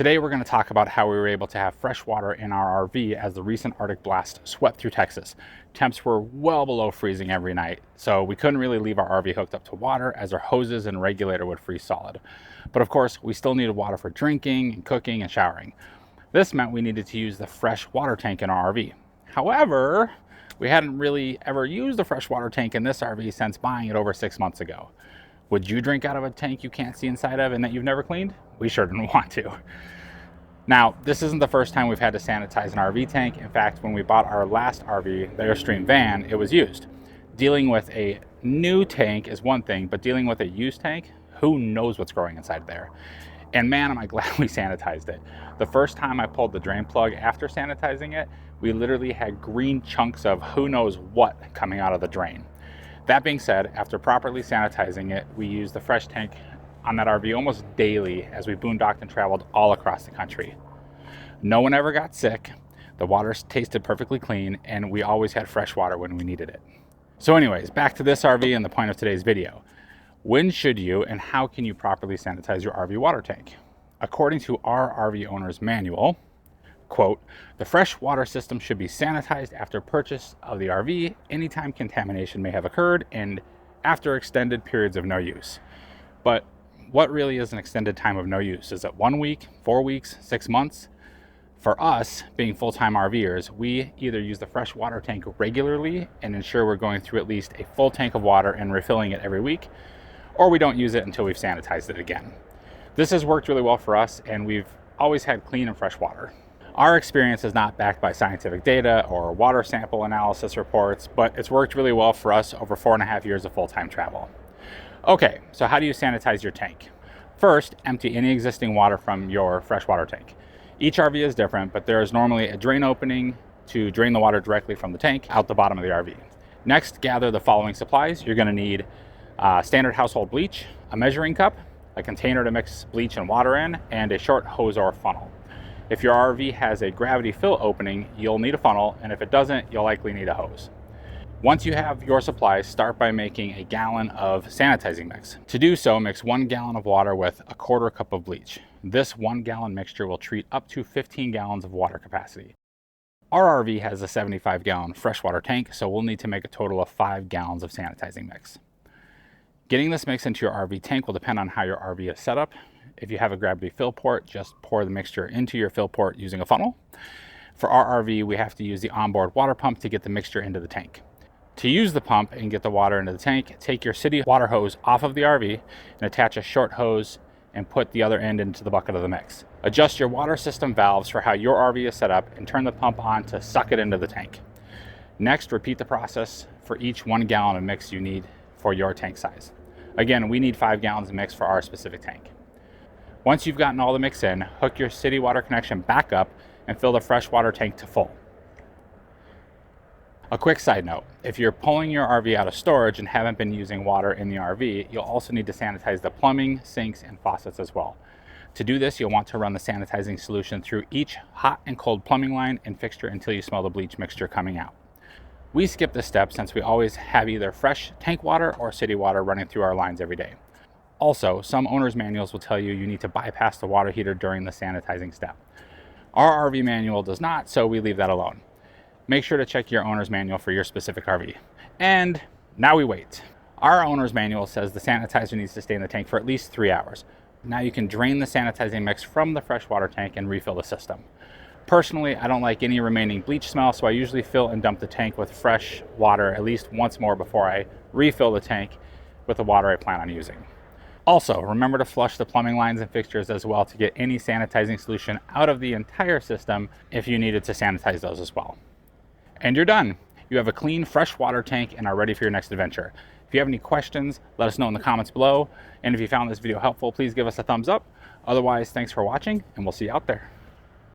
Today we're going to talk about how we were able to have fresh water in our RV as the recent Arctic blast swept through Texas. Temps were well below freezing every night, so we couldn't really leave our RV hooked up to water as our hoses and regulator would freeze solid. But of course, we still needed water for drinking and cooking and showering. This meant we needed to use the fresh water tank in our RV. However, we hadn't really ever used the fresh water tank in this RV since buying it over 6 months ago. Would you drink out of a tank you can't see inside of and that you've never cleaned? We sure didn't want to. Now, this isn't the first time we've had to sanitize an RV tank. In fact, when we bought our last RV, the Airstream van, it was used. Dealing with a new tank is one thing, but dealing with a used tank, who knows what's growing inside there? And man, am I glad we sanitized it. The first time I pulled the drain plug after sanitizing it, we literally had green chunks of who knows what coming out of the drain. That being said, after properly sanitizing it, we used the fresh tank on that RV almost daily as we boondocked and traveled all across the country. No one ever got sick, the water tasted perfectly clean, and we always had fresh water when we needed it. So anyways, back to this RV and the point of today's video. When should you and how can you properly sanitize your RV water tank? According to our RV owner's manual, quote, the fresh water system should be sanitized after purchase of the RV, anytime contamination may have occurred, and after extended periods of no use. But what really is an extended time of no use? Is it 1 week, 4 weeks, 6 months? For us, being full-time RVers, we either use the fresh water tank regularly and ensure we're going through at least a full tank of water and refilling it every week, or we don't use it until we've sanitized it again. This has worked really well for us, and we've always had clean and fresh water. Our experience is not backed by scientific data or water sample analysis reports, but it's worked really well for us over 4.5 years of full-time travel. Okay, so how do you sanitize your tank? First, empty any existing water from your freshwater tank. Each RV is different, but there is normally a drain opening to drain the water directly from the tank out the bottom of the RV. Next, gather the following supplies. You're going to need standard household bleach, a measuring cup, a container to mix bleach and water in, and a short hose or funnel. If your RV has a gravity fill opening, you'll need a funnel, and if it doesn't, you'll likely need a hose. Once you have your supplies, start by making a gallon of sanitizing mix. To do so, mix 1 gallon of water with a 1/4 cup of bleach. This 1 gallon mixture will treat up to 15 gallons of water capacity. Our RV has a 75 gallon freshwater tank, so we'll need to make a total of 5 gallons of sanitizing mix. Getting this mix into your RV tank will depend on how your RV is set up. If you have a gravity fill port, just pour the mixture into your fill port using a funnel. For our RV, we have to use the onboard water pump to get the mixture into the tank. To use the pump and get the water into the tank, take your city water hose off of the RV and attach a short hose and put the other end into the bucket of the mix. Adjust your water system valves for how your RV is set up and turn the pump on to suck it into the tank. Next, repeat the process for each 1 gallon of mix you need for your tank size. Again, we need 5 gallons of mix for our specific tank. Once you've gotten all the mix in, hook your city water connection back up and fill the freshwater tank to full. A quick side note, if you're pulling your RV out of storage and haven't been using water in the RV, you'll also need to sanitize the plumbing, sinks, and faucets as well. To do this, you'll want to run the sanitizing solution through each hot and cold plumbing line and fixture until you smell the bleach mixture coming out. We skip this step since we always have either fresh tank water or city water running through our lines every day. Also, some owner's manuals will tell you you need to bypass the water heater during the sanitizing step. Our RV manual does not, so we leave that alone. Make sure to check your owner's manual for your specific RV. And now we wait. Our owner's manual says the sanitizer needs to stay in the tank for at least 3 hours. Now you can drain the sanitizing mix from the freshwater tank and refill the system. Personally, I don't like any remaining bleach smell, so I usually fill and dump the tank with fresh water at least once more before I refill the tank with the water I plan on using. Also, remember to flush the plumbing lines and fixtures as well to get any sanitizing solution out of the entire system if you needed to sanitize those as well. And you're done. You have a clean, fresh water tank and are ready for your next adventure. If you have any questions, let us know in the comments below. And if you found this video helpful, please give us a thumbs up. Otherwise, thanks for watching, and we'll see you out there.